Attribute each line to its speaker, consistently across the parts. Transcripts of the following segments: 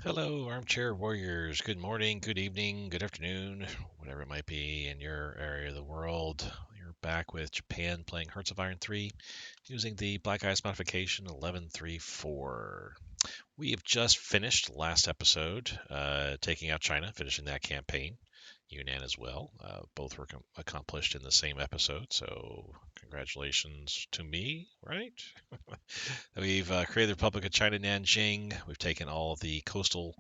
Speaker 1: Hello, armchair warriors. Good morning, good evening, good afternoon, whatever it might be in your area of the world. You're back with Japan playing Hearts of Iron 3 using the Black Ice modification 1134. We have just finished last episode, taking out China, finishing that campaign. Yunnan as well. Both were accomplished in the same episode, so congratulations to me, right? We've created the Republic of China, Nanjing. We've taken all of the coastal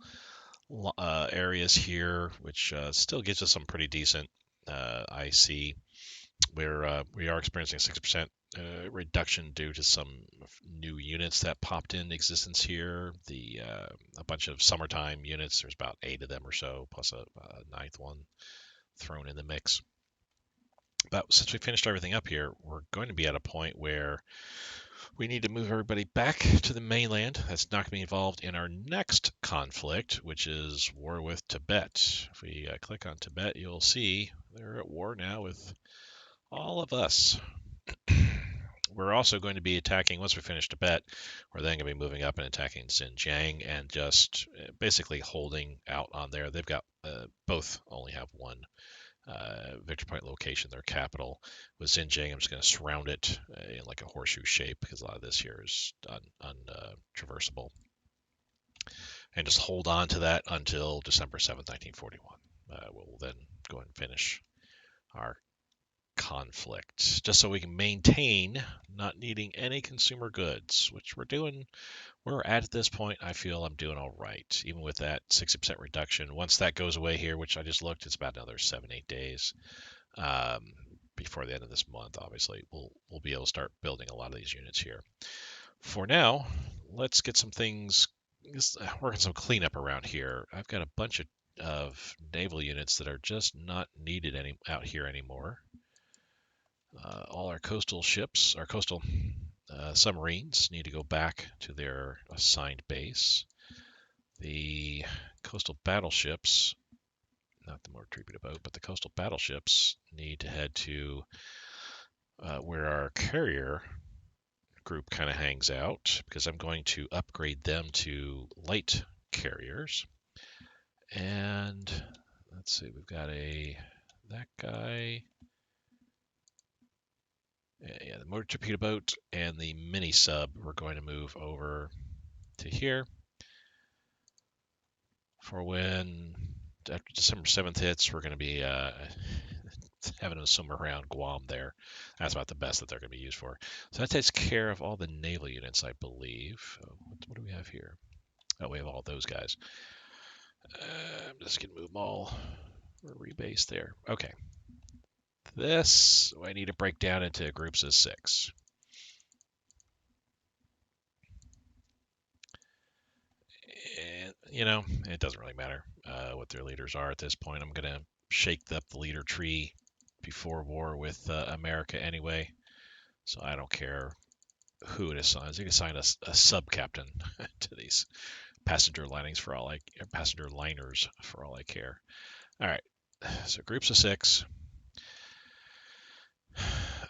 Speaker 1: areas here, which still gives us some pretty decent IC. We are experiencing 6% reduction due to some new units that popped in existence here. A bunch of summertime units. There's about 8 of them or so, plus a ninth one thrown in the mix. But since we finished everything up here, we're going to be at a point where we need to move everybody back to the mainland. That's not going to be involved in our next conflict, which is war with Tibet. If we click on Tibet, you'll see they're at war now with all of us. We're also going to be attacking, once we finish Tibet, we're then going to be moving up and attacking Xinjiang and just basically holding out on there. They've got both only have one Victory Point location, their capital. With Xinjiang, I'm just going to surround it in like a horseshoe shape because a lot of this here is untraversable. And just hold on to that until December 7th, 1941. We'll then go and finish our conflict, just so we can maintain not needing any consumer goods, which we're doing. We're at this point, I feel I'm doing all right, even with that 60% reduction. Once that goes away here, which I just looked, it's about another 7-8 days. Before the end of this month, obviously, we'll be able to start building a lot of these units here. For now, let's get some things, working some cleanup around here. I've got a bunch of naval units that are just not needed out here anymore. All our coastal ships, our coastal submarines need to go back to their assigned base. The coastal battleships, not the motor torpedo boat, but the coastal battleships need to head to where our carrier group kind of hangs out, because I'm going to upgrade them to light carriers. And let's see, we've got that guy. Yeah, the motor torpedo boat and the mini sub we're going to move over to here for when after December 7th hits, we're going to be having them swim around Guam there. That's about the best that they're going to be used for. So that takes care of all the naval units, I believe. What do we have here? Oh, we have all those guys. I'm just going to move them all. We're rebase there. Okay. This I need to break down into groups of 6. And, it doesn't really matter what their leaders are at this point. I'm going to shake up the leader tree before war with America anyway. So I don't care who it assigns. You can assign a sub captain to these passenger liners for all I care. All right. So groups of 6.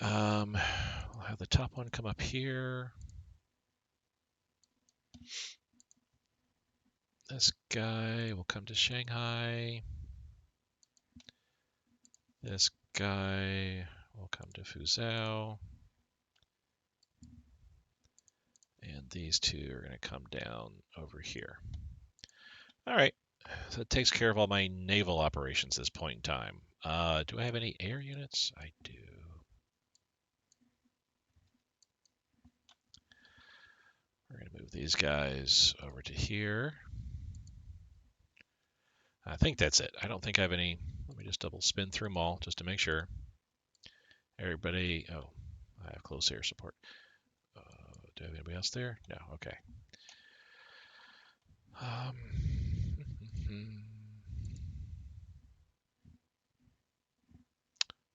Speaker 1: We'll have the top one come up here. This guy will come to Shanghai. This guy will come to Fuzhou. And these two are going to come down over here. All right. So it takes care of all my naval operations at this point in time. Do I have any air units? I do. We're going to move these guys over to here. I think that's it. I don't think I have any. Let me just double spin through them all just to make sure. Everybody. Oh, I have close air support. Do I have anybody else there? No. Okay.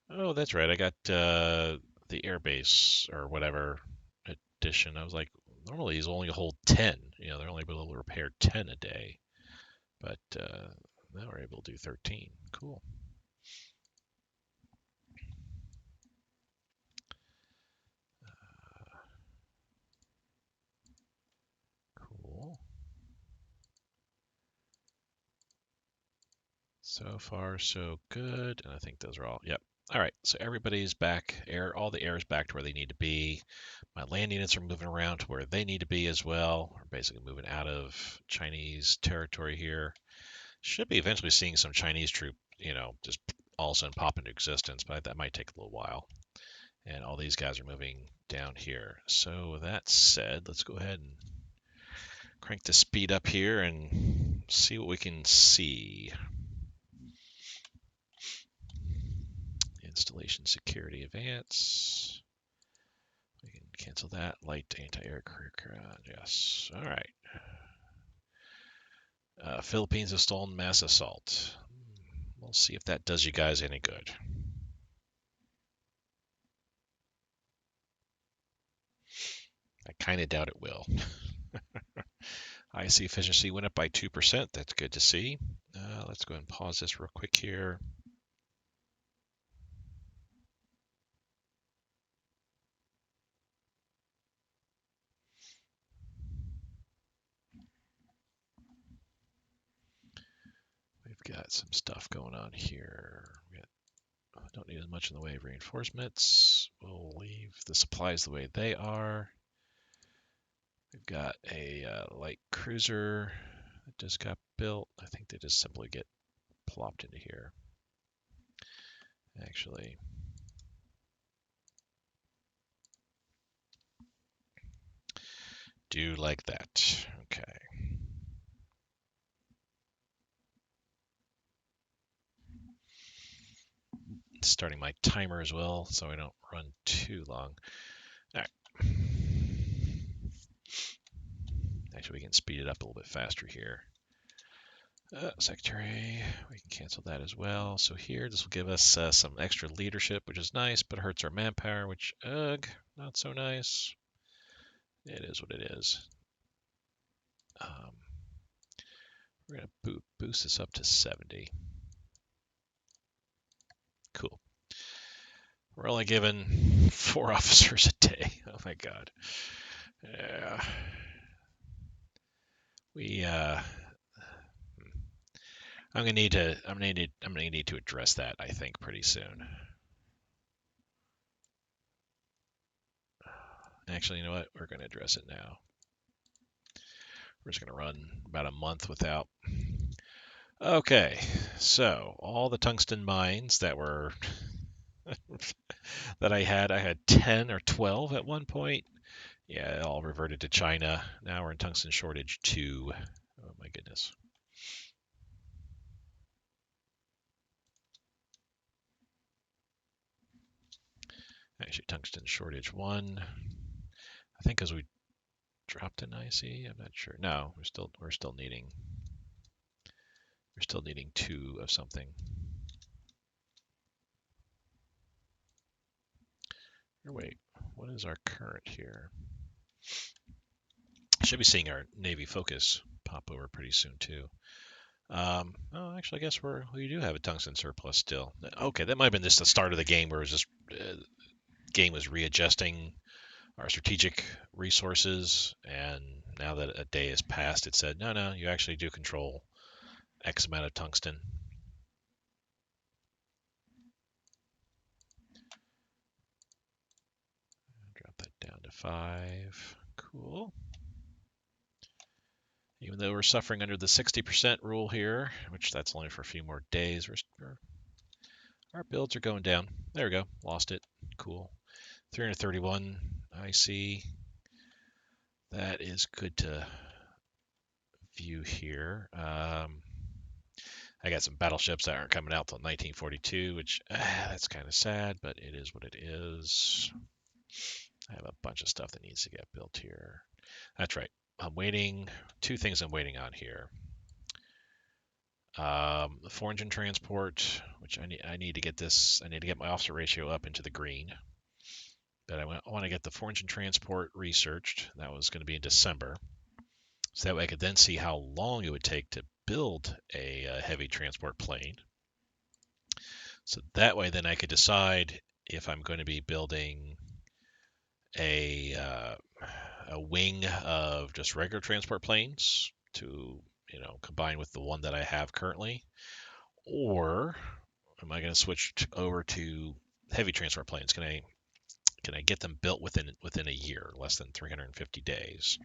Speaker 1: Oh, that's right. I got the airbase or whatever edition. I was like, normally these only hold 10. They're only able to repair 10 a day. But now we're able to do 13. Cool. Cool. So far, so good. And I think those are all. Yep. All right. So everybody's back. All the air is back to where they need to be. My land units are moving around to where they need to be as well. We're basically moving out of Chinese territory here. Should be eventually seeing some Chinese troop, just all of a sudden pop into existence, but that might take a little while. And all these guys are moving down here. So that said, let's go ahead and crank the speed up here and see what we can see. Installation security advance. We can cancel that. Light anti-aircraft. Yes. All right. Philippines have stolen mass assault. We'll see if that does you guys any good. I kind of doubt it will. IC efficiency went up by 2%. That's good to see. Let's go ahead and pause this real quick here. We've got some stuff going on here. Don't need as much in the way of reinforcements. We'll leave the supplies the way they are. We've got a light cruiser that just got built. I think they just simply get plopped into here. Actually, do like that. Okay. Starting my timer as well so I don't run too long. All right. Actually, we can speed it up a little bit faster here. Secretary, we can cancel that as well. So here, this will give us some extra leadership, which is nice, but hurts our manpower, which, not so nice. It is what it is. We're going to boost this up to 70. Cool. We're only given 4 officers a day. Oh my god. Yeah. I'm gonna need to address that, I think, pretty soon. Actually, you know what? We're gonna address it now. We're just gonna run about a month without. Okay, so all the tungsten mines that were that I had 10 or 12 at one point. Yeah, it all reverted to China. Now we're in tungsten shortage 2. Oh my goodness. Actually, tungsten shortage 1. I think because we dropped an IC. I'm not sure. No, we're still needing 2 of something. Or wait, what is our current here? Should be seeing our Navy focus pop over pretty soon too. Oh, actually, I guess we do have a tungsten surplus still. Okay, that might have been just the start of the game where it was just game was readjusting our strategic resources, and now that a day has passed, it said, no, you actually do control X amount of tungsten. Drop that down to 5. Cool. Even though we're suffering under the 60% rule here, which that's only for a few more days, our builds are going down. There we go. Lost it. Cool. 331 IC. That is good to view here. I got some battleships that aren't coming out till 1942, which that's kind of sad, but it is what it is. I have a bunch of stuff that needs to get built here. That's right. I'm waiting. 2 things I'm waiting on here. The 4-engine transport, which I need to get this. I need to get my officer ratio up into the green. But I want to get the 4-engine transport researched. That was going to be in December. So that way I could then see how long it would take to build a heavy transport plane. So that way then I could decide if I'm going to be building a wing of just regular transport planes to combine with the one that I have currently, or am I going to switch over to heavy transport planes? Can I get them built within a year, less than 350 days?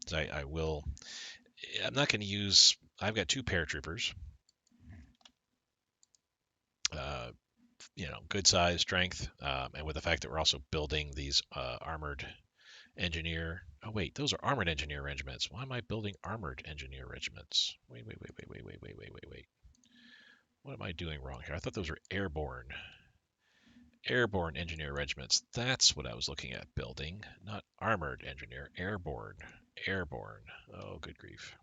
Speaker 1: So I will. I'm not going to use. I've got two paratroopers. Uh, good size, strength, and with the fact that we're also building these armored engineer. Oh wait, those are armored engineer regiments. Why am I building armored engineer regiments? Wait. What am I doing wrong here? I thought those were airborne engineer regiments. That's what I was looking at building, not armored engineer. Airborne. Oh, good grief.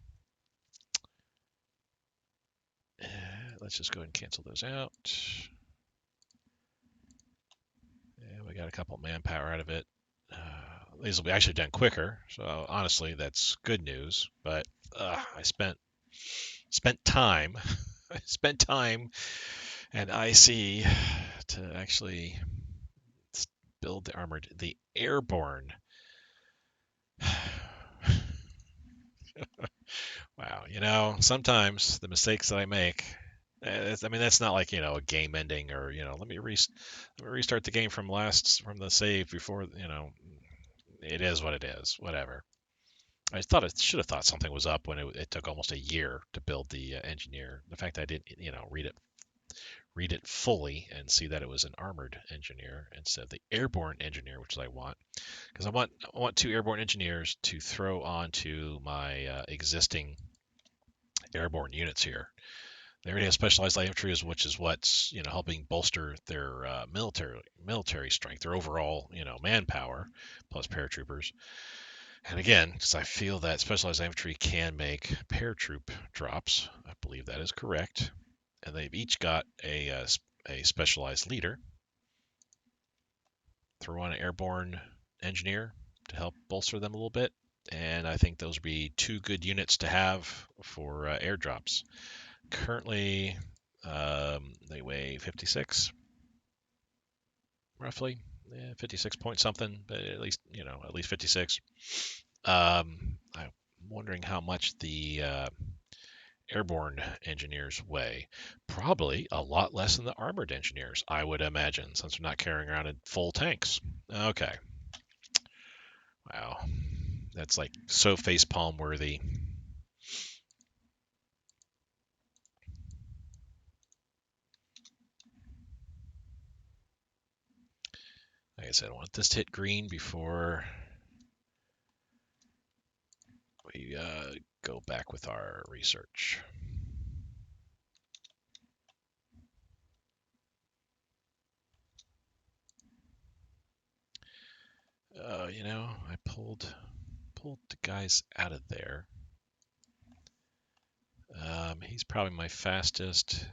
Speaker 1: Let's just go ahead and cancel those out. And we got a couple manpower out of it. These will be actually done quicker, so honestly, that's good news. But I spent time, I spent time and IC to actually build the airborne. Wow, sometimes the mistakes that I make. I mean, that's not like a game ending or let me restart the game from the save before. It is what it is. Whatever. I thought I should have thought something was up when it took almost a year to build the engineer. The fact that I didn't, read it fully and see that it was an armored engineer instead of the airborne engineer, which I want, because I want two airborne engineers to throw onto my existing airborne units here. They already have specialized light infantry, which is what's helping bolster their military strength, their overall manpower, plus paratroopers. And again, because I feel that specialized infantry can make paratroop drops, I believe that is correct. And they've each got a specialized leader. Throw on an airborne engineer to help bolster them a little bit. And I think those would be two good units to have for airdrops. Currently, they weigh 56, roughly. Yeah, 56 point something, but at least 56. I'm wondering how much the airborne engineers weigh. Probably a lot less than the armored engineers, I would imagine, since they're not carrying around in full tanks. Okay. Wow. That's like so facepalm worthy. Like I said, I want this to hit green before we go back with our research. I pulled the guys out of there. He's probably my fastest.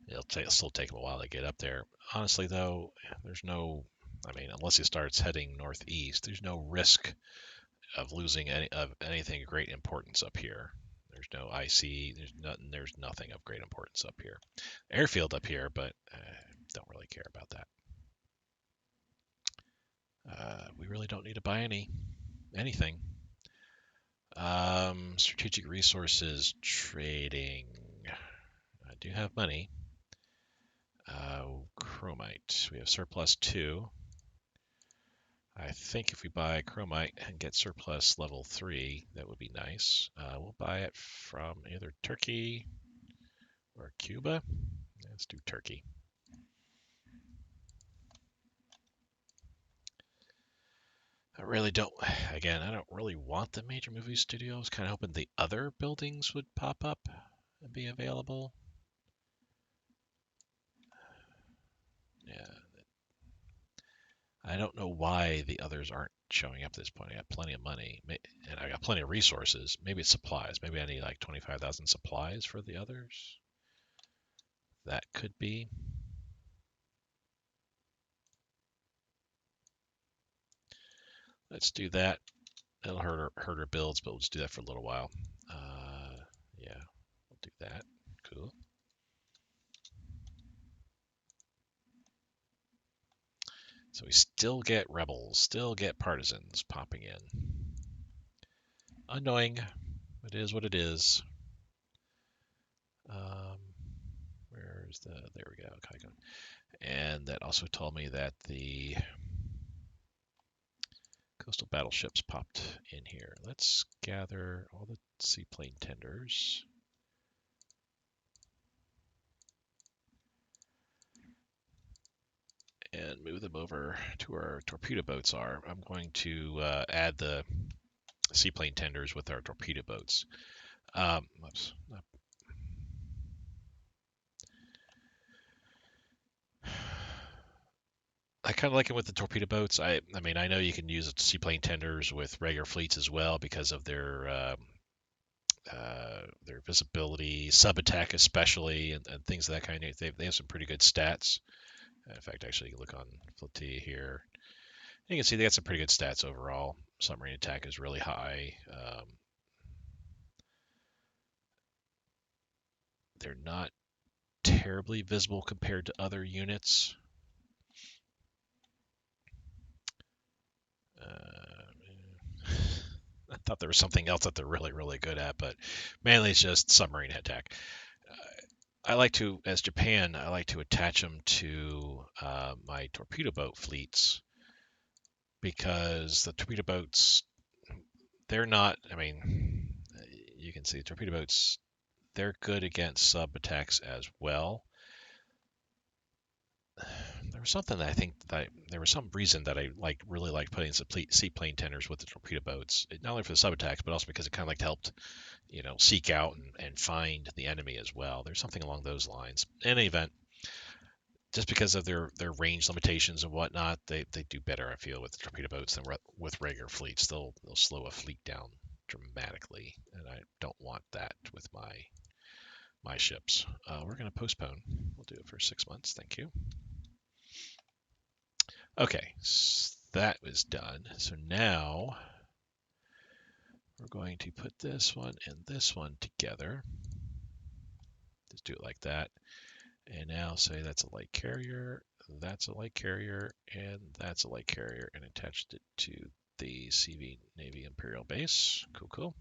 Speaker 1: It'll still take him a while to get up there. Honestly, though, there's no. I mean, unless he starts heading northeast, there's no risk of losing anything of great importance up here. There's no IC. There's nothing of great importance up here. Airfield up here, but don't really care about that. We really don't need to buy anything. Strategic resources trading. I do have money. Chromite. We have surplus 2. I think if we buy chromite and get surplus level 3, that would be nice. We'll buy it from either Turkey or Cuba. Let's do Turkey. I don't really want the major movie studios. Kind of hoping the other buildings would pop up and be available. Yeah. I don't know why the others aren't showing up at this point. I got plenty of money and I got plenty of resources. Maybe it's supplies. Maybe I need like 25,000 supplies for the others. That could be. Let's do that. It'll hurt our builds, but we'll just do that for a little while. Yeah, we'll do that. Cool. So we still get rebels, still get partisans popping in. Annoying, It is what it is. Um, where's the? There we go. Okay, and that also told me that the coastal battleships popped in here. Let's gather all the seaplane tenders. And move them over to where our torpedo boats are. I'm going to add the seaplane tenders with our torpedo boats. Oops. I kind of like it with the torpedo boats. I mean, I know you can use seaplane tenders with regular fleets as well because of their visibility, sub attack especially, and things of that kind. They have some pretty good stats. In fact, actually, you can look on Flotilla here. You can see they got some pretty good stats overall. Submarine attack is really high. They're not terribly visible compared to other units. I thought there was something else that they're really, really good at, but mainly it's just submarine attack. I like to, as Japan, I like to attach them to my torpedo boat fleets because the torpedo boats, they're not, I mean, you can see torpedo boats, they're good against sub attacks as well. There was something that I think that there was some reason that I really liked putting some seaplane tenders with the torpedo boats, not only for the sub attacks, but also because it kind of helped, seek out and find the enemy as well. There's something along those lines. In any event, just because of their range limitations and whatnot, they do better, I feel, with the torpedo boats than with regular fleets. They'll slow a fleet down dramatically, and I don't want that with my ships. We're going to postpone. We'll do it for 6 months. Thank you. Okay, so that was done. So now we're going to put this one and this one together. Just do it like that. And now say that's a light carrier, that's a light carrier, and that's a light carrier, and attached it to the CV Navy Imperial base. Cool, cool.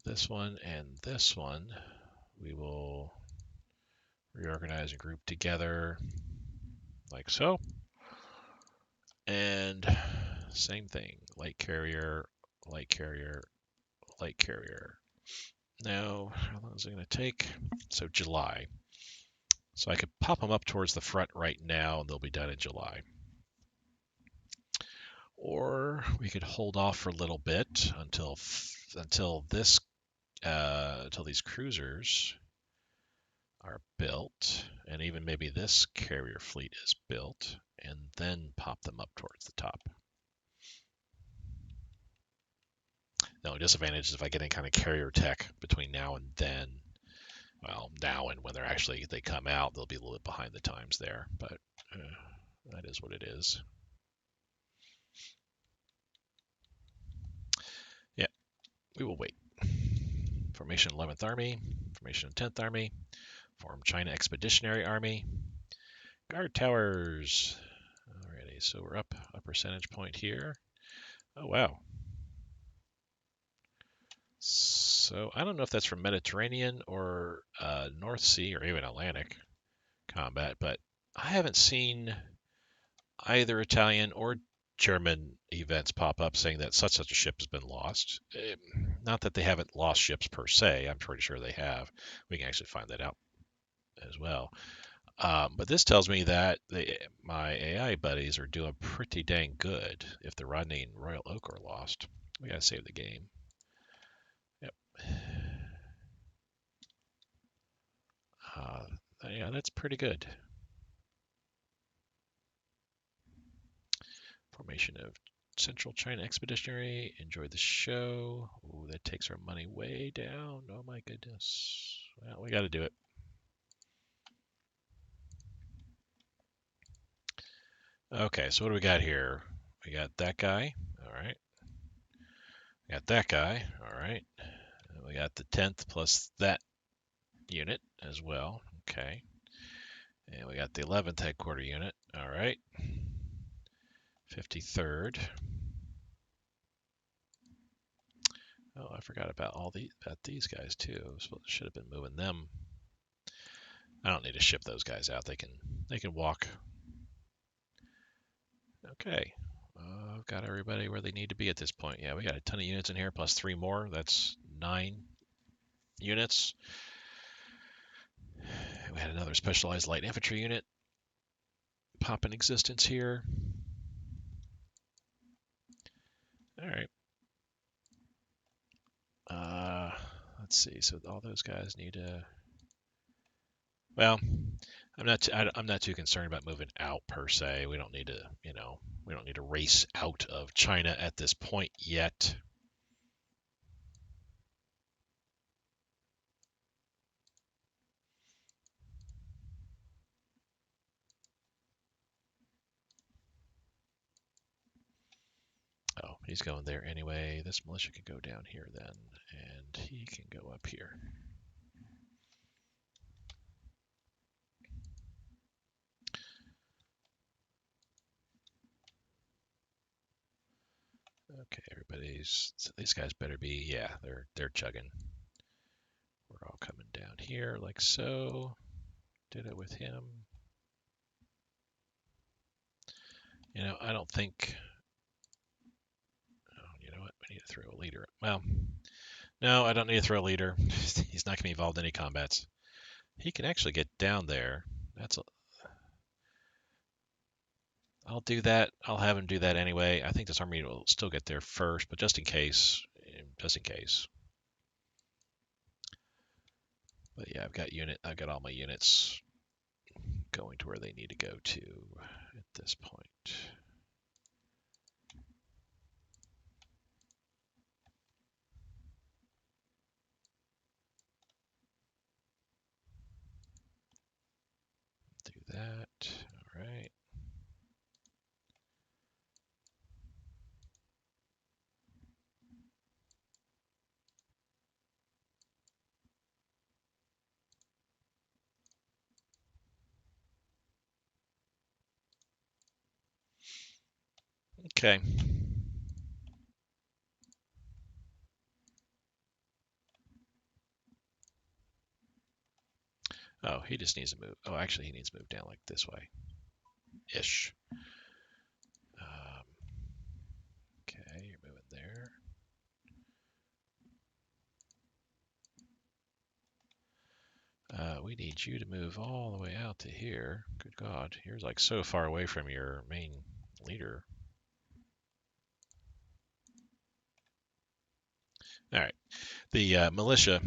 Speaker 1: This one and this one, we will reorganize and group together like so. And same thing, light carrier, light carrier, light carrier. Now, how long is it going to take? So July. So I could pop them up towards the front right now, and they'll be done in July. Or we could hold off for a little bit until these cruisers are built, and even maybe this carrier fleet is built, and then pop them up towards the top. No, disadvantage is if I get any kind of carrier tech between now and then. Well, now and when they come out, they'll be a little bit behind the times there, but that is what it is. Yeah, we will wait. Formation 11th Army, Formation 10th Army, form China Expeditionary Army, guard towers. Alrighty, so we're up a percentage point here. Oh wow. So I don't know if that's from Mediterranean or North Sea or even Atlantic combat, but I haven't seen either Italian or German events pop up saying that such a ship has been lost. Not that they haven't lost ships per se. I'm pretty sure they have. We can actually find that out as well. But this tells me that my AI buddies are doing pretty dang good if the Rodney and Royal Oak are lost. We gotta save the game. Yep. Yeah, that's pretty good. Formation of Central China Expeditionary. Enjoyed the show. Ooh, that takes our money way down. Oh my goodness. Well, we got to do it. Okay, so what do we got here? We got that guy. All right. We got that guy. All right. And we got the 10th plus that unit as well. Okay. And we got the 11th headquarter unit. All right. 53rd. Oh, I forgot about these guys too. Should have been moving them. I don't need to ship those guys out. They can walk. Okay. I've got everybody where they need to be at this point. Yeah, we got a ton of units in here, plus 3 more. That's 9 units. We had another specialized light infantry unit pop in existence here. All right. Let's see. So all those guys need to. Well, I'm not too concerned about moving out per se. We don't need to, we don't need to race out of China at this point yet. Oh, he's going there anyway. This militia can go down here then, and he can go up here. Okay, these guys better be, yeah, they're chugging. We're all coming down here like so. Did it with him. I don't think. Oh, you know what? We need to throw a leader. Well, no, I don't need to throw a leader. He's not going to be involved in any combats. He can actually get down there. I'll do that. I'll have him do that anyway. I think this army will still get there first, but just in case. Just in case. But yeah, I've got all my units going to where they need to go to at this point. Do that. All right. Okay. Oh, he just needs to move. Oh, actually, he needs to move down like this way. Ish. Okay, you're moving there. We need you to move all the way out to here. Good God, you're like so far away from your main leader. All right, the militia,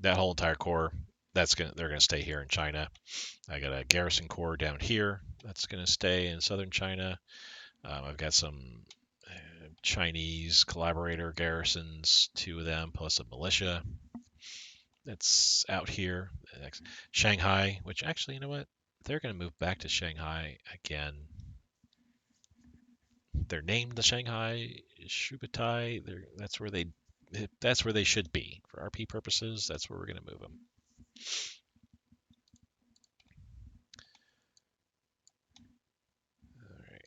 Speaker 1: that whole entire corps, they're gonna stay here in China. I got a garrison corps down here that's gonna stay in southern China. I've got some Chinese collaborator garrisons, 2 of them, plus a militia that's out here. Shanghai, which actually, you know what? They're going to move back to Shanghai again. They're named the Shanghai Shubutai. That's where they should be for RP purposes. That's where we're going to move them. All right.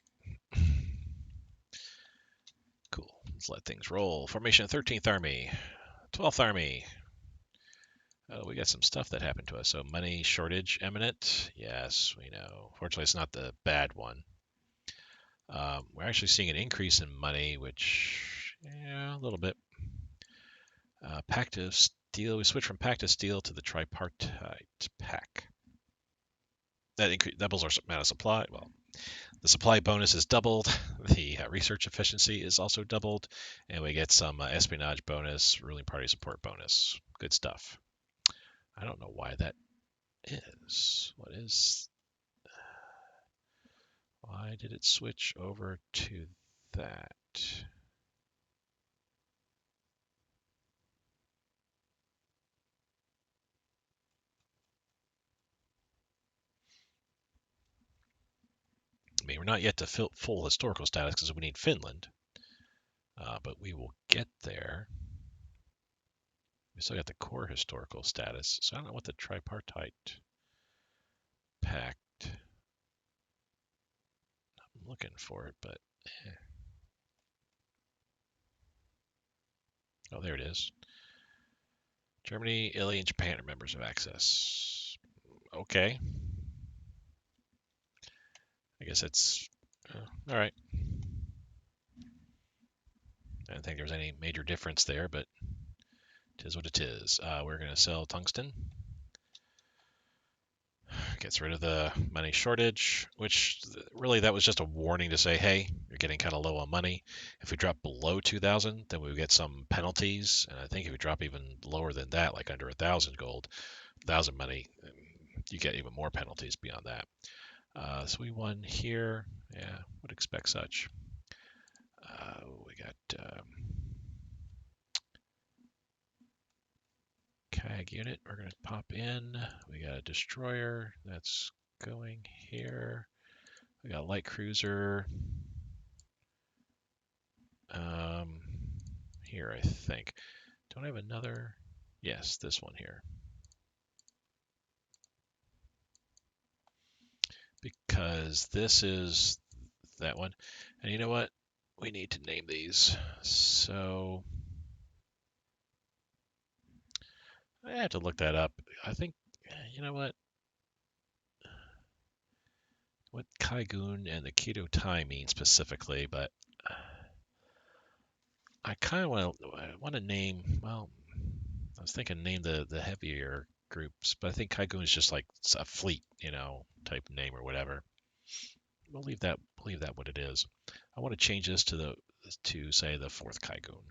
Speaker 1: Cool. Let's let things roll. Formation 13th Army, 12th Army. Oh, we got some stuff that happened to us. So money shortage imminent. Yes, we know. Fortunately, it's not the bad one. We're actually seeing an increase in money, which, yeah, a little bit. Pact of Steel. We switched from Pact of Steel to the Tripartite Pact. That doubles our amount of supply. Well, the supply bonus is doubled. The research efficiency is also doubled, and we get some espionage bonus, ruling party support bonus. Good stuff. I don't know why that is. Why did it switch over to that? I mean, we're not yet to full historical status because we need Finland, but we will get there. We still got the core historical status, so I don't know what the tripartite pact. looking for it, but oh, there it is. Germany, Italy, and Japan are members of Access. Okay. I guess it's all right. I don't think there's any major difference there, but it is what it is. We're going to sell tungsten. Gets rid of the money shortage, which really that was just a warning to say, hey, you're getting kind of low on money. If we drop below 2,000, then we would get some penalties. And I think if we drop even lower than that, like under 1,000 gold, 1,000 money, you get even more penalties beyond that. So we won here. Yeah, would expect such. We got CAG unit. We're going to pop in. We got a destroyer that's going here. We got light cruiser. Here, I think. Don't I have another? Yes, this one here. Because this is that one. And you know what? We need to name these. So I have to look that up. I think, you know what Kaigun and the Keto Tai mean specifically, but I kind of want to name, well, I was thinking name the heavier groups, but I think Kaigun is just like a fleet, type name or whatever. We'll leave that what it is. I want to change this to say the fourth Kaigun.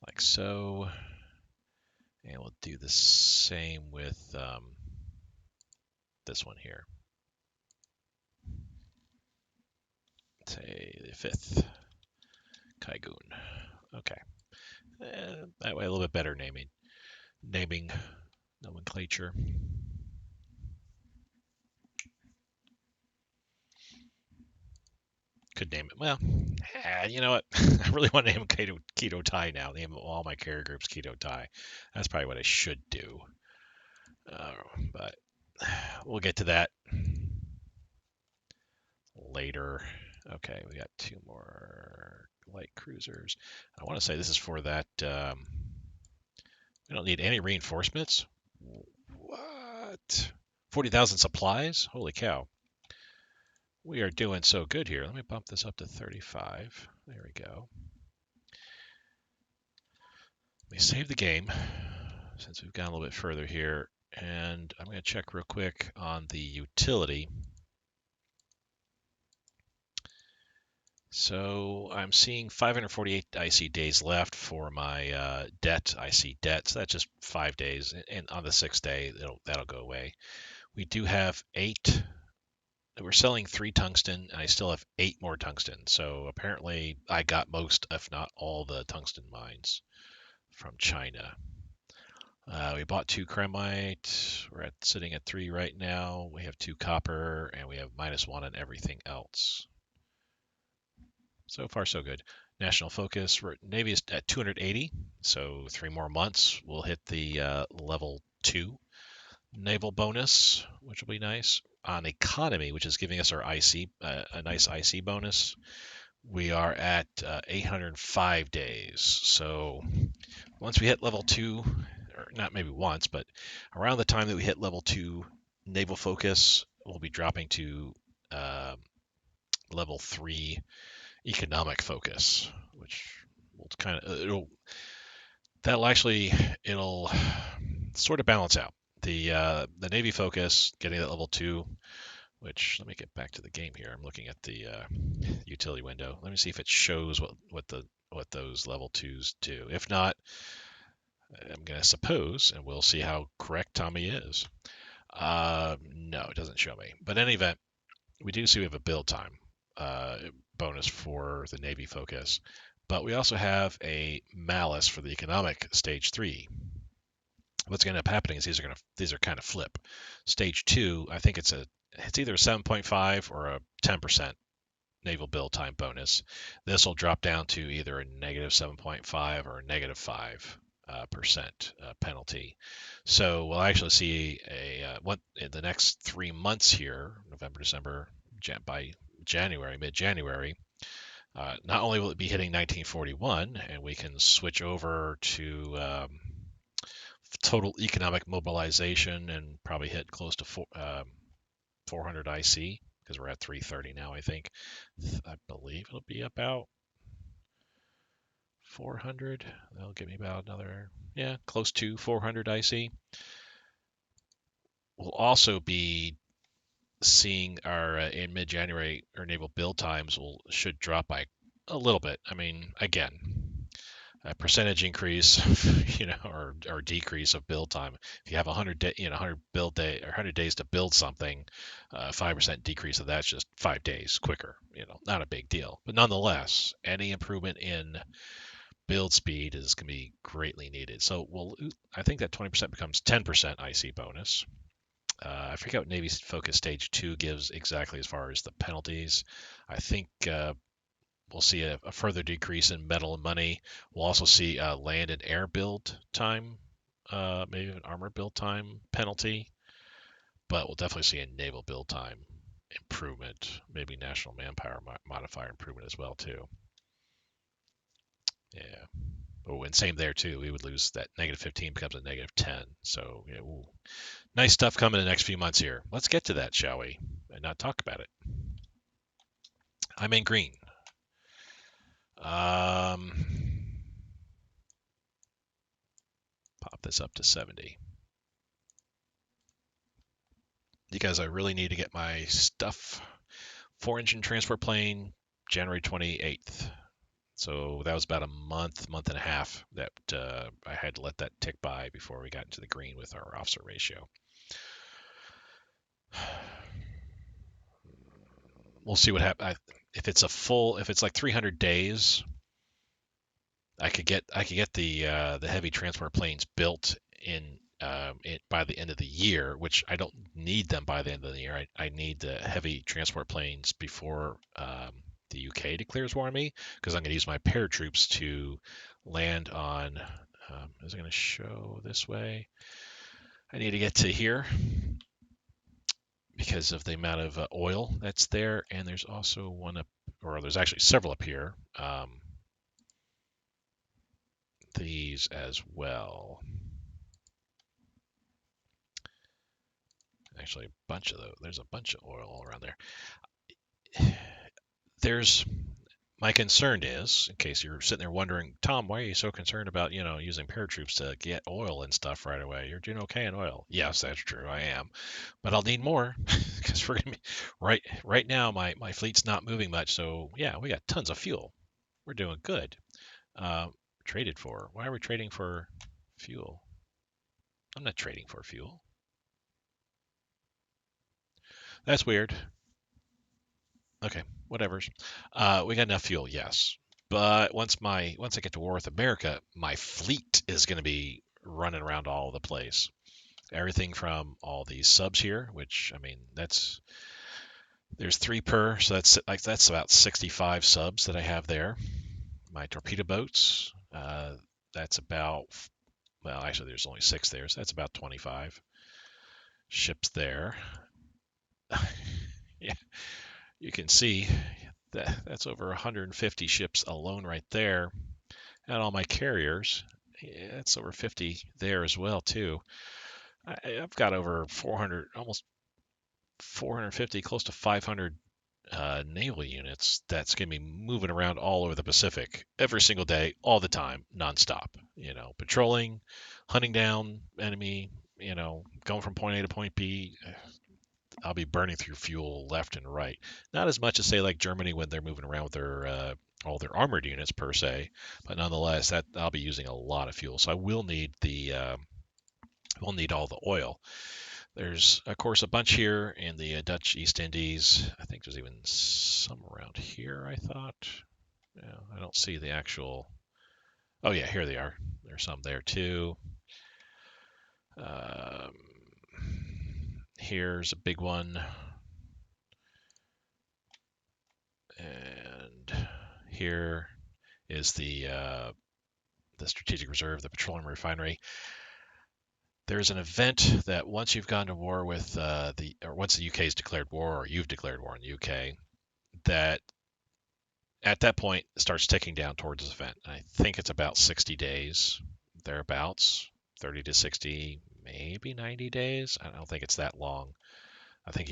Speaker 1: Like so. And we'll do the same with this one here. Say the fifth Kaigun. Okay. That way a little bit better naming nomenclature. Could name it. Well, you know what? I really want to name Keto Tai now. Name all my carrier groups Keto Tai. That's probably what I should do. But we'll get to that later. Okay, we got two more light cruisers. I want to say this is for that. We don't need any reinforcements. What? 40,000 supplies? Holy cow. We are doing so good here. Let me bump this up to 35. There we go. Let me save the game since we've gone a little bit further here. And I'm going to check real quick on the utility. So I'm seeing 548 IC days left for my debt, IC debt. So that's just 5 days. And on the 6th day, that'll go away. We do have 8. We're selling 3 tungsten, and I still have 8 more tungsten. So apparently I got most, if not all, the tungsten mines from China. We bought 2 chromite. We're sitting at 3 right now. We have 2 copper, and we have -1 on everything else. So far, so good. National focus. Navy is at 280, so 3 more months. We'll hit the level 2 naval bonus, which will be nice. On economy, which is giving us our IC, a nice IC bonus, we are at 805 days. So once we hit level 2, or not maybe once, but around the time that we hit level 2 naval focus, we'll be dropping to level 3 economic focus, which will kind of it'll sort of balance out the Navy focus, getting that level 2. Which, let me get back to the game here. I'm looking at the utility window. Let me see if it shows what those level 2s do. If not, I'm going to suppose, and we'll see how correct Tommy is. No, it doesn't show me. But in any event, we do see we have a build time bonus for the Navy focus. But we also have a malice for the economic stage 3. What's going to end up happening is these are kind of flip. Stage 2, I think it's either a 7.5 or a 10% naval build time bonus. This will drop down to either a -7.5 or a -5 percent penalty. So we'll actually see a what in the next 3 months here, November, December, by January, mid-January. Not only will it be hitting 1941, and we can switch over to total economic mobilization and probably hit close to 400 IC because we're at 330 now. I think, I believe it'll be about 400. That'll give me about another, yeah, close to 400 IC. We'll also be seeing our in mid-January our naval build times should drop by a little bit. I mean, again, a percentage increase, or decrease of build time. If you have 100 day, 100 build day or 100 days to build something, 5% decrease of that's just 5 days quicker. Not a big deal, but nonetheless, any improvement in build speed is going to be greatly needed. So I think that 20% becomes 10% IC bonus. I forget what Navy Focus Stage 2 gives exactly as far as the penalties. I think we'll see a further decrease in metal and money. We'll also see land and air build time, maybe an armor build time penalty, but we'll definitely see a naval build time improvement, maybe national manpower modifier improvement as well too. Yeah. Oh, and same there too. We would lose that -15 becomes a -10. So yeah, nice stuff coming in the next few months here. Let's get to that, shall we? And not talk about it. I'm in green. Pop this up to 70. Because I really need to get my stuff. 4-engine transport plane, January 28th. So that was about a month and a half that I had to let that tick by before we got into the green with our officer ratio. We'll see what happens. If it's like 300 days, I could get the heavy transport planes built by the end of the year, which I don't need them by the end of the year. I need the heavy transport planes before the UK declares war on me, because I'm going to use my paratroops to land on. Is it going to show this way? I need to get to here because of the amount of oil that's there, and there's also one up, or there's actually several up here. These as well. Actually, a bunch of those. There's a bunch of oil all around there. My concern is, in case you're sitting there wondering, Tom, why are you so concerned about, using paratroops to get oil and stuff right away? You're doing okay in oil. Yes, that's true. I am, but I'll need more because we're gonna be right now. My fleet's not moving much, so yeah, we got tons of fuel. We're doing good. Traded for. Why are we trading for fuel? I'm not trading for fuel. That's weird. Okay, whatever's. We got enough fuel, yes. But once I get to war with America, my fleet is going to be running around all over the place. Everything from all these subs here, which I mean, there's 3 per, so that's about 65 subs that I have there. My torpedo boats, that's about, well, actually there's only 6 there, so that's about 25 ships there. Yeah, you can see that's over 150 ships alone right there. And all my carriers, yeah, that's over 50 there as well too. I've got over 400, almost 450, close to 500 naval units that's going to be moving around all over the Pacific every single day, all the time, nonstop. Patrolling, hunting down enemy, going from point A to point B. I'll be burning through fuel left and right. Not as much as say like Germany when they're moving around with their all their armored units per se, but nonetheless that I'll be using a lot of fuel. So I will need we'll need all the oil. There's of course a bunch here in the Dutch East Indies. I think there's even some around here. I thought. Yeah, I don't see the actual. Oh yeah, here they are. There's some there too. Um, Here's a big one. And here is the the strategic reserve, the petroleum refinery. There's an event that once you've gone to war with or once the UK's declared war, or you've declared war in the UK, that at that point it starts ticking down towards this event. And I think it's about 60 days, thereabouts, 30 to 60, maybe 90 days. I don't think it's that long. I think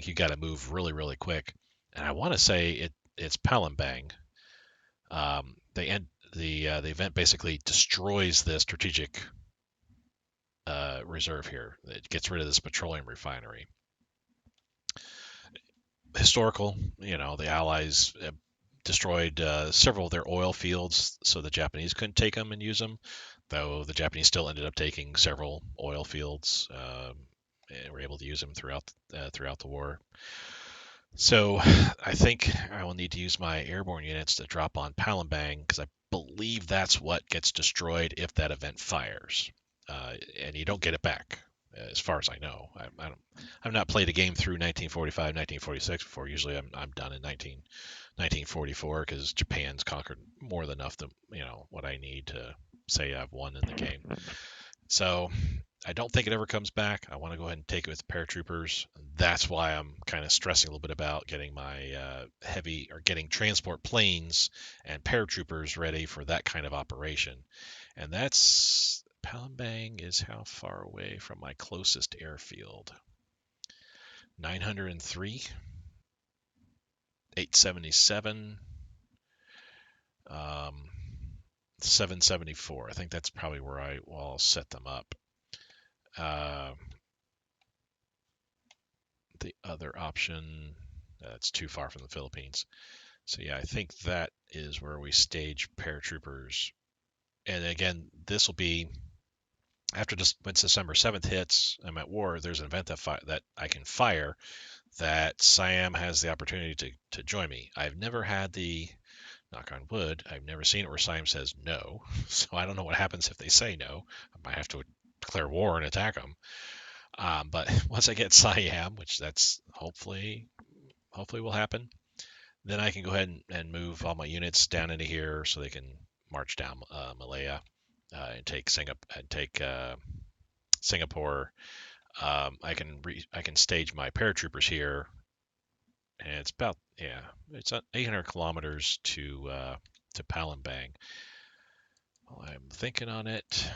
Speaker 1: you got to move really, really quick. And I want to say it's Palembang. They end the event basically destroys the strategic reserve here. It gets rid of this petroleum refinery. Historical, the Allies destroyed several of their oil fields, so the Japanese couldn't take them and use them. Though the Japanese still ended up taking several oil fields and were able to use them throughout the war. So I think I will need to use my airborne units to drop on Palembang because I believe that's what gets destroyed if that event fires, and you don't get it back, as far as I know. I've not played a game through 1945, 1946 before. Usually I'm done in 1944 because Japan's conquered more than enough to what I need to say I've won in the game. So I don't think it ever comes back. I want to go ahead and take it with paratroopers. That's why I'm kind of stressing a little bit about getting my getting transport planes and paratroopers ready for that kind of operation. And that's Palembang is how far away from my closest airfield? 903, 877, 774. I think that's probably where I'll set them up. The other option, that's too far from the Philippines. So yeah, I think that is where we stage paratroopers. And again, this will be after once December 7th hits, I'm at war. There's an event that I can fire that Siam has the opportunity to join me. I've never had the knock on wood. I've never seen it where Siam says no. So I don't know what happens if they say no. I might have to declare war and attack them. But once I get Siam, which that's hopefully will happen, then I can go ahead and move all my units down into here so they can march down Malaya and take Singapore. I can stage my paratroopers here, and it's about it's 800 kilometers to Palembang. Well, I'm thinking on it.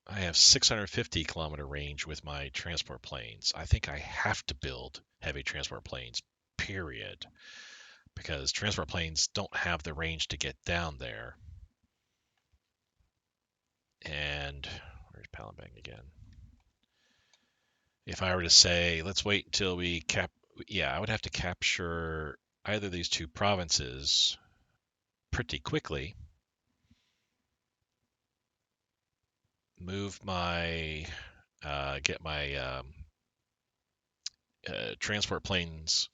Speaker 1: I have 650-kilometer range with my transport planes. I think I have to build heavy transport planes, period, because transport planes don't have the range to get down there. And where's Palembang again? If I were to say, let's wait until I would have to capture either of these two provinces pretty quickly, get my transport planes,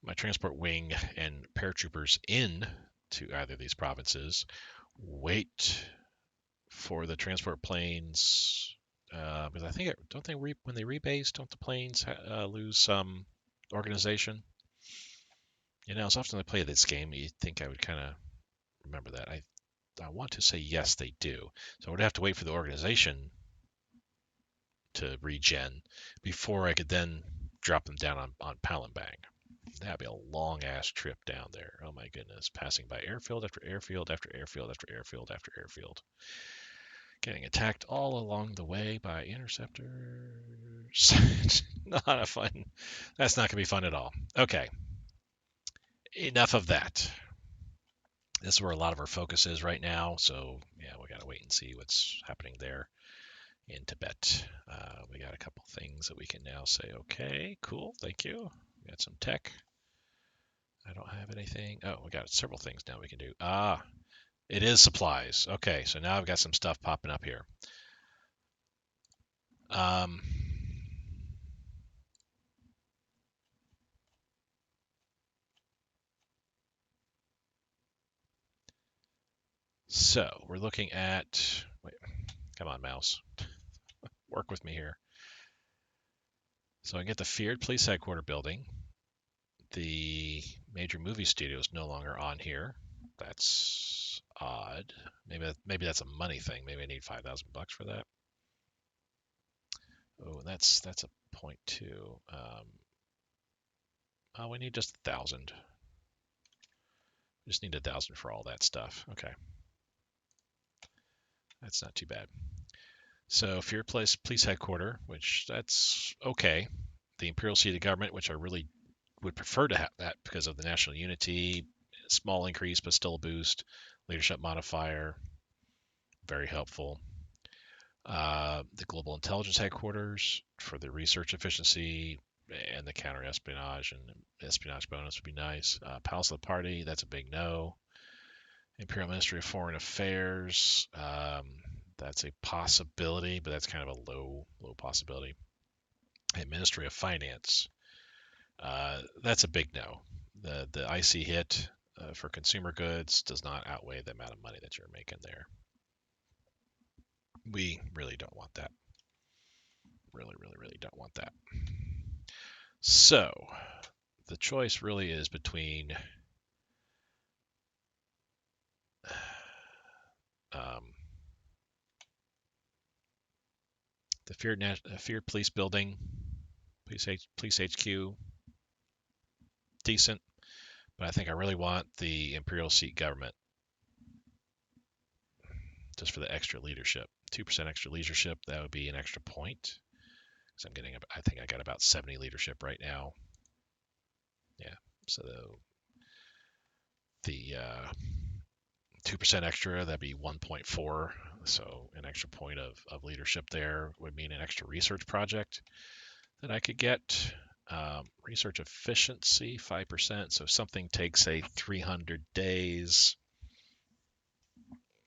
Speaker 1: my transport wing and paratroopers in to either of these provinces, wait for the transport planes, because I think when they rebase, don't the planes lose some organization? As often as I play this game, you think I would kind of remember that. I want to say yes, they do. So I would have to wait for the organization to regen before I could then drop them down on Palembang. That'd be a long ass trip down there. Oh my goodness. Passing by airfield after airfield after airfield after airfield after airfield. Getting attacked all along the way by interceptors. Not a fun. That's not going to be fun at all. Okay. Enough of that. This is where a lot of our focus is right now. So, yeah, we got to wait and see what's happening there in Tibet. We got a couple things that we can now say, okay, cool, thank you. We got some tech. I don't have anything. Oh, we got several things now we can do. It is supplies. Okay, so now I've got some stuff popping up here. So we're looking at, wait, come on, mouse. Work with me here. So I get the feared police headquarters building. The major movie studio is no longer on here. That's odd. Maybe that's a money thing. Maybe I need $5,000 for that. Oh, that's a point too. Oh, we need just 1,000. Just need 1,000 for all that stuff. Okay, that's not too bad. So Fear Police Headquarters, which that's okay. The Imperial Seat of Government, which I really would prefer to have that because of the national unity. Small increase, but still a boost. Leadership modifier, very helpful. The Global Intelligence Headquarters for the research efficiency and the counter espionage and espionage bonus would be nice. Palace of the Party, that's a big no. Imperial Ministry of Foreign Affairs, that's a possibility, but that's kind of a low possibility. And Ministry of Finance, that's a big no. The IC hit for consumer goods does not outweigh the amount of money that you're making there. We really don't want that. Really don't want that. So the choice really is between the Feared Police Building, Police HQ, decent, but I think I really want the Imperial Seat Government just for the extra leadership. 2% extra leadership, that would be an extra point. Because I think I got about 70 leadership right now. Yeah, so the 2% extra, that'd be 1.4. So an extra point of leadership there would mean an extra research project that I could get. Research efficiency, 5%. So if something takes, say, 300 days,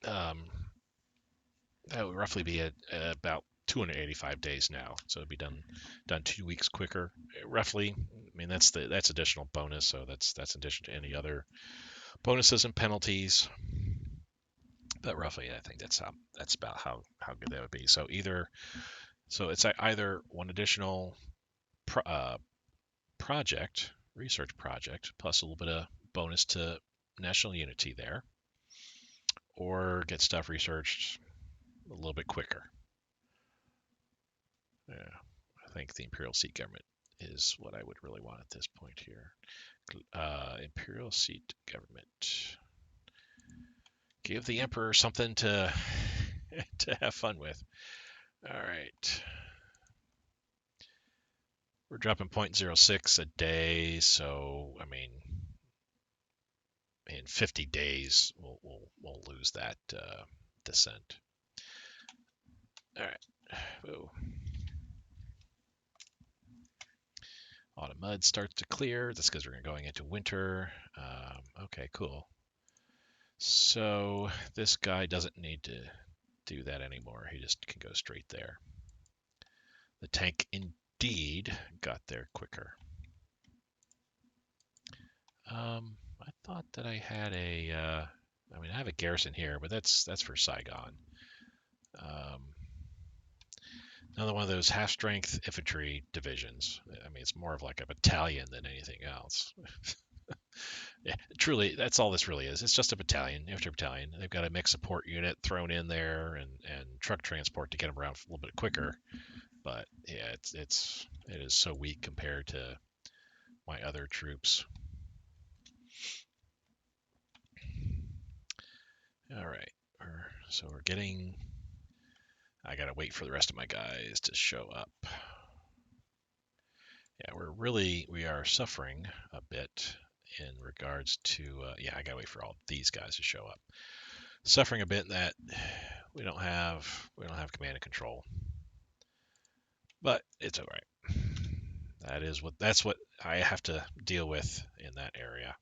Speaker 1: that would roughly be at about 285 days now. So it'd be done 2 weeks quicker, roughly. I mean, that's additional bonus. So that's in addition to any other bonuses and penalties. But roughly, I think that's about how good that would be. So it's either one additional project, research project, plus a little bit of bonus to national unity there, or get stuff researched a little bit quicker. Yeah, I think the Imperial Seat Government is what I would really want at this point here. Imperial Seat Government. Give the Emperor something to have fun with. All right. We're dropping 0.06 a day, so I mean, in 50 days we'll lose that descent. All right. Whoa. Autumn mud starts to clear. That's because we're going into winter. Okay, cool. So this guy doesn't need to do that anymore. He just can go straight there. The tank indeed got there quicker. I thought that I had I have a garrison here, but that's for Saigon. Another one of those half-strength infantry divisions. I mean, it's more of like a battalion than anything else. Yeah, truly, that's all this really is. It's just a battalion, infantry battalion. They've got a mixed support unit thrown in there and truck transport to get them around a little bit quicker. But yeah, it is so weak compared to my other troops. All right, so we're getting. I gotta wait for the rest of my guys to show up. Yeah, we are suffering a bit in regards to. Yeah, I gotta wait for all these guys to show up. Suffering a bit in that we don't have command and control, but it's all right. That's what I have to deal with in that area.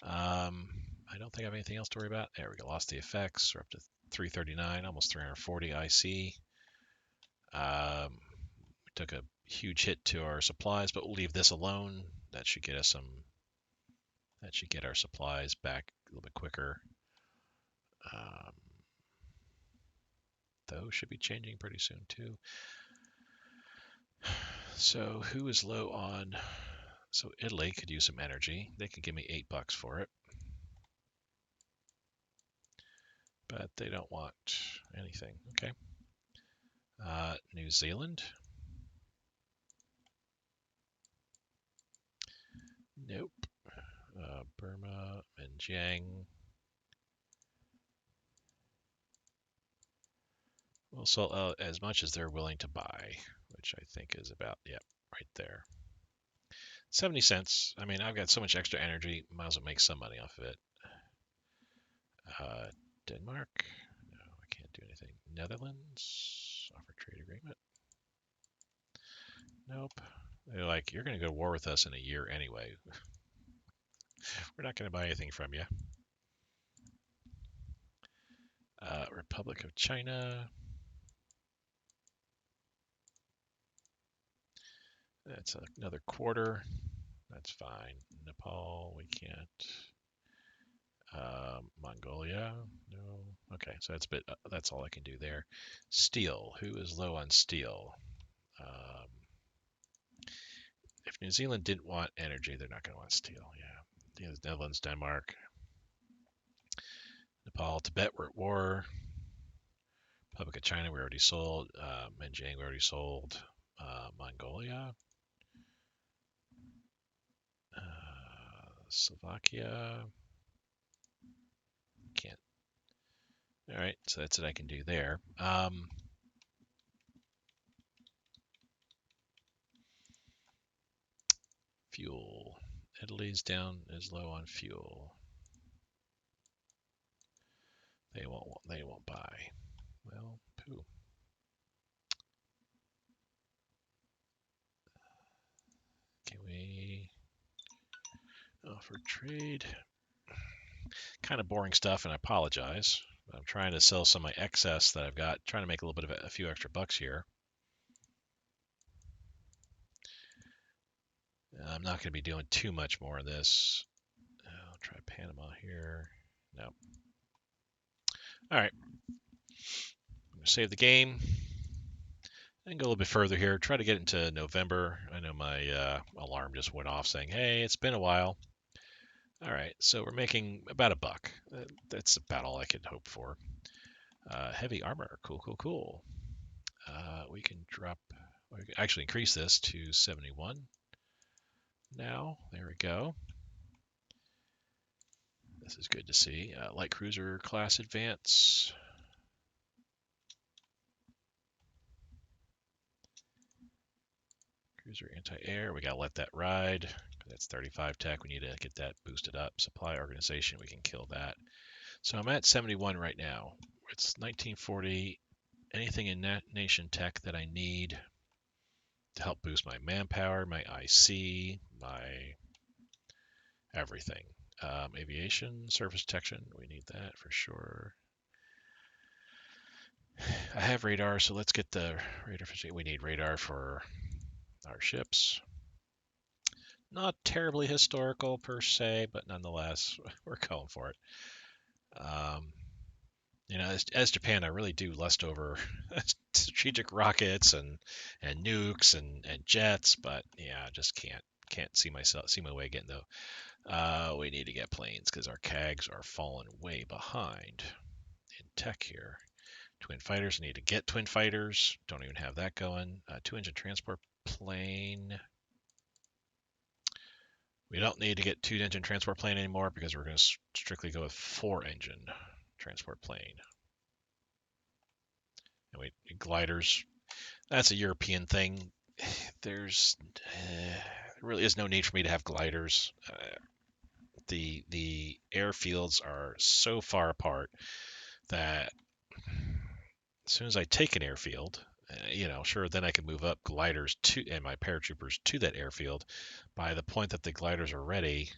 Speaker 1: I don't think I have anything else to worry about. There we go. Lost the effects. We're up to 339, almost 340 IC. We took a huge hit to our supplies, but we'll leave this alone. That should get us some. That should get our supplies back a little bit quicker. Those should be changing pretty soon too. So who is low on? So Italy could use some energy. They could give me $8 for it. but they don't want anything. Okay. New Zealand. Nope. Burma and Jiang. We'll sell as much as they're willing to buy, which I think is about, yep, right there. 70 cents. I mean, I've got so much extra energy, might as well make some money off of it. Denmark. No, I can't do anything. Netherlands. Offer trade agreement. Nope. They're like, you're going to go to war with us in a year anyway. We're not going to buy anything from you. Republic of China. That's another quarter. That's fine. Nepal, we can't. Mongolia, no. Okay, so that's a bit. That's all I can do there. Steel. Who is low on steel? Um, if New Zealand didn't want energy, they're not going to want steel. Yeah. The Netherlands, Denmark, Nepal, Tibet, we're at war. Republic of China, we already sold. Xinjiang, we already sold. Mongolia. Slovakia. Can't. All right, so that's what I can do there. Fuel. Italy's down, is low on fuel. They won't buy. Well, poo. Can we offer trade? Kind of boring stuff, and I apologize. I'm trying to sell some of my excess that I've got, trying to make a little bit of a few extra bucks here. I'm not going to be doing too much more of this. I'll try Panama here. No. All right. I'm going to save the game and go a little bit further here. Try to get into November. I know my alarm just went off saying, hey, it's been a while. All right, so we're making about a buck. That's about all I could hope for. Heavy armor, cool. We can actually increase this to 71 now. There we go. This is good to see. Light cruiser class advance. Cruiser anti-air, we gotta let that ride. That's 35 tech, we need to get that boosted up. Supply organization, we can kill that. So I'm at 71 right now. It's 1940. Anything in nation tech that I need to help boost my manpower, my IC, my everything. Aviation, surface detection, we need that for sure. I have radar, so let's get the radar. We need radar for our ships. Not terribly historical per se, but nonetheless, we're going for it. As Japan, I really do lust over strategic rockets and nukes and jets, but yeah, I just can't see my way getting though. We need to get planes because our CAGs are falling way behind in tech here. Twin fighters, need to get twin fighters. Don't even have that going. Two-engine transport plane. We don't need to get two-engine transport plane anymore because we're going to strictly go with four-engine transport plane. And gliders. That's a European thing. There's really is no need for me to have gliders. The airfields are so far apart that as soon as I take an airfield, sure, then I can move up gliders and my paratroopers to that airfield. By the point that the gliders are ready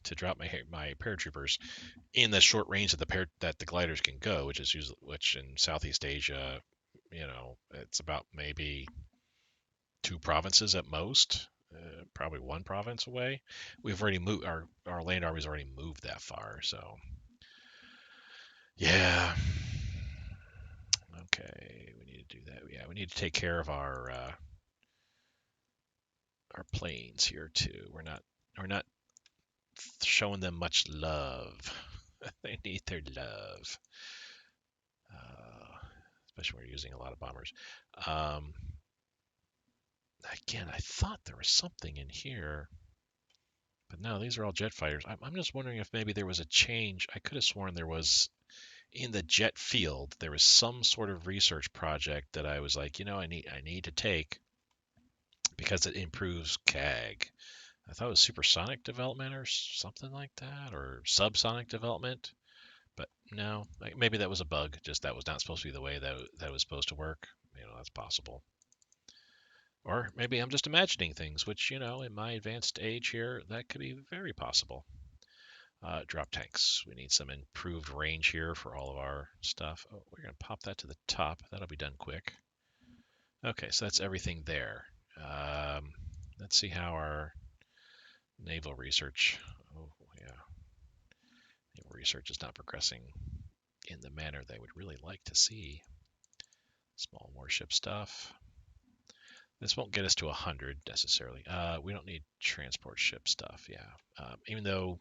Speaker 1: to drop my paratroopers in the short range that the gliders can go, which in Southeast Asia, it's about maybe two provinces at most, probably one province away. We've already moved our land army's already moved that far, so yeah. Okay, we need to do that. Yeah, we need to take care of our planes here too. We're not showing them much love. They need their love. especially when you're using a lot of bombers. Um, Again, I thought there was something in here, but no, these are all jet fighters. I'm just wondering if maybe there was a change. I could have sworn there was in the jet field. There was some sort of research project that I was like, I need to take because it improves CAG. I thought it was supersonic development or something like that, or subsonic development. But no, maybe that was a bug. Just that was not supposed to be the way that was supposed to work. That's possible. Or maybe I'm just imagining things, which, in my advanced age here, that could be very possible. Drop tanks. We need some improved range here for all of our stuff. Oh, we're going to pop that to the top. That'll be done quick. Okay, so that's everything there. Um, let's see how our naval research. Oh, yeah. Naval research is not progressing in the manner they would really like to see. Small warship stuff. This won't get us to 100 necessarily. We don't need transport ship stuff, yeah. Even though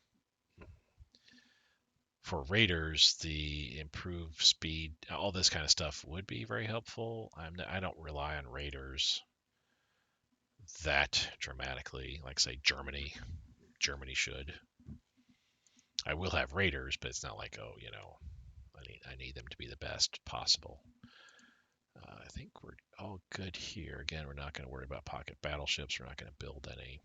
Speaker 1: for raiders, the improved speed, all this kind of stuff would be very helpful. I don't rely on raiders that dramatically, like say Germany. Germany should. I will have raiders, but it's not like, oh, I need them to be the best possible. I think we're all good here. Again, we're not going to worry about pocket battleships. We're not going to build any.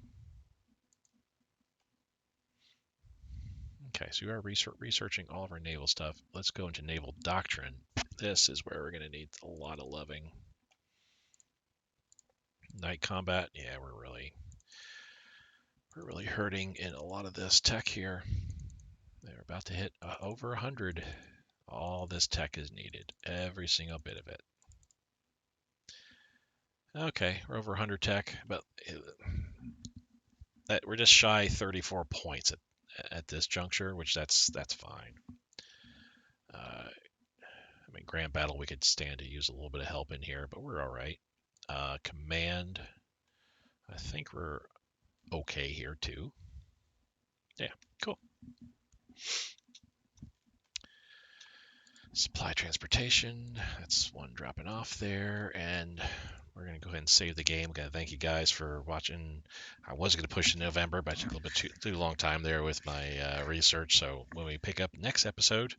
Speaker 1: Okay, so we are researching all of our naval stuff. Let's go into naval doctrine. This is where we're going to need a lot of loving. Night combat, yeah, we're really hurting in a lot of this tech here. They're about to hit over 100. All this tech is needed, every single bit of it. Okay, we're over 100 tech, but we're just shy 34 points at this juncture, which that's fine. Grand battle, we could stand to use a little bit of help in here, but we're all right. Command, I think we're okay here too. Yeah, cool. Supply transportation, that's one dropping off there, and we're going to go ahead and save the game. Again, thank you guys for watching. I was going to push to November, but I took a little bit too long time there with my research. So when we pick up next episode,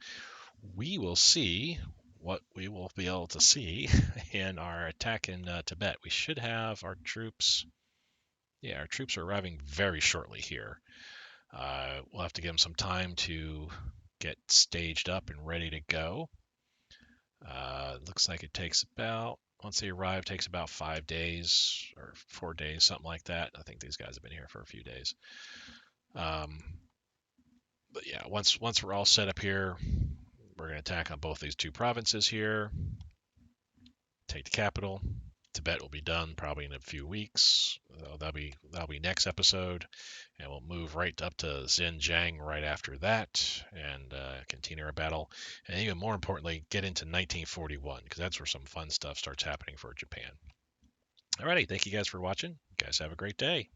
Speaker 1: we will see what we will be able to see in our attack in Tibet. We should have our troops. Yeah, our troops are arriving very shortly here. We'll have to give them some time to get staged up and ready to go. Looks like it takes once they arrive, takes about 5 days or 4 days, something like that. I think these guys have been here for a few days. But yeah, once we're all set up here, we're going to attack on both these two provinces here, take the capital. Tibet will be done probably in a few weeks. That'll be next episode, and we'll move right up to Xinjiang right after that, and continue our battle. And even more importantly, get into 1941 because that's where some fun stuff starts happening for Japan. Alrighty, thank you guys for watching. You guys have a great day.